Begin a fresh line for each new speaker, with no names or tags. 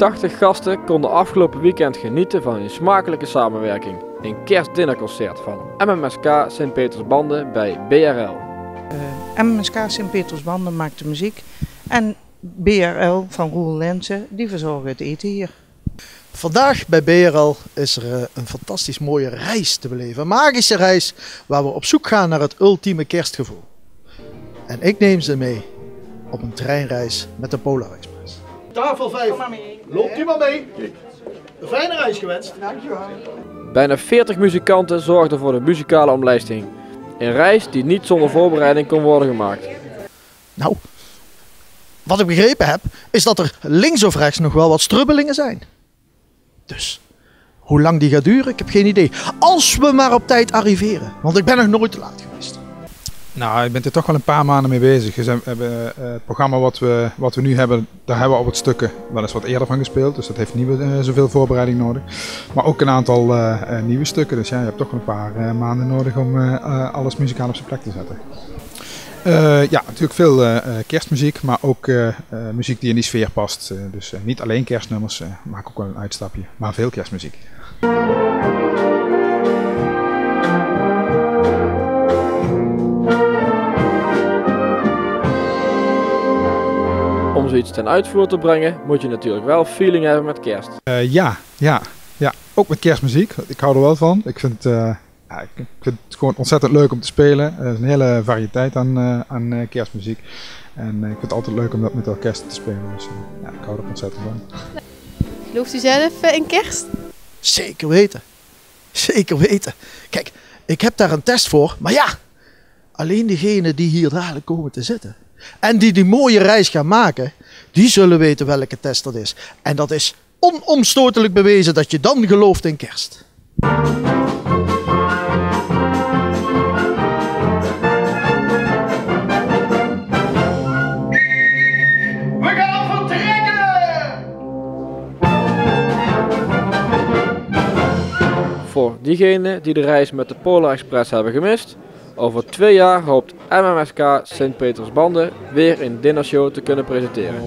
80 gasten konden afgelopen weekend genieten van een smakelijke samenwerking. Een kerstdinnerconcert van MMSK Sint-Petersbanden bij BRL.
MMSK Sint-Petersbanden maakt de muziek en BRL van Roel Lensen die verzorgen het eten hier.
Vandaag bij BRL is er een fantastisch mooie reis te beleven. Een magische reis waar we op zoek gaan naar het ultieme kerstgevoel. En ik neem ze mee op een treinreis met de Polar Express. Tafel 5, loopt u maar mee. Een fijne reis gewenst. Dankjewel.
Bijna 40 muzikanten zorgden voor de muzikale omlijsting. Een reis die niet zonder voorbereiding kon worden gemaakt.
Nou, wat ik begrepen heb, is dat er links of rechts nog wel wat strubbelingen zijn. Dus, hoe lang die gaat duren, ik heb geen idee. Als we maar op tijd arriveren, want ik ben nog nooit te laat geweest.
Nou, ik ben er toch wel een paar maanden mee bezig. Dus we hebben het programma wat we nu hebben, daar hebben we op het stukken wel eens wat eerder van gespeeld. Dus dat heeft niet zoveel voorbereiding nodig. Maar ook een aantal nieuwe stukken. Dus ja, je hebt toch wel een paar maanden nodig om alles muzikaal op zijn plek te zetten. Ja, natuurlijk veel kerstmuziek, maar ook muziek die in die sfeer past. Dus niet alleen kerstnummers, maak ook wel een uitstapje, maar veel kerstmuziek.
Om zoiets ten uitvoer te brengen moet je natuurlijk wel feeling hebben met kerst.
Ja, ook met kerstmuziek. Ik hou er wel van. Ik vind het gewoon ontzettend leuk om te spelen. Er is een hele variëteit aan kerstmuziek. En ik vind het altijd leuk om dat met orkesten te spelen. Dus ja, ik hou er ontzettend van.
Gelooft u zelf in kerst?
Zeker weten. Zeker weten. Kijk, ik heb daar een test voor. Maar ja, alleen diegenen die hier dadelijk komen te zitten. En die mooie reis gaan maken, die zullen weten welke test dat is. En dat is onomstotelijk bewezen dat je dan gelooft in kerst.
We gaan vertrekken!
Voor diegenen die de reis met de Polar Express hebben gemist, over 2 jaar hoopt MMSK Sint-Petersbanden weer een dinnershow te kunnen presenteren.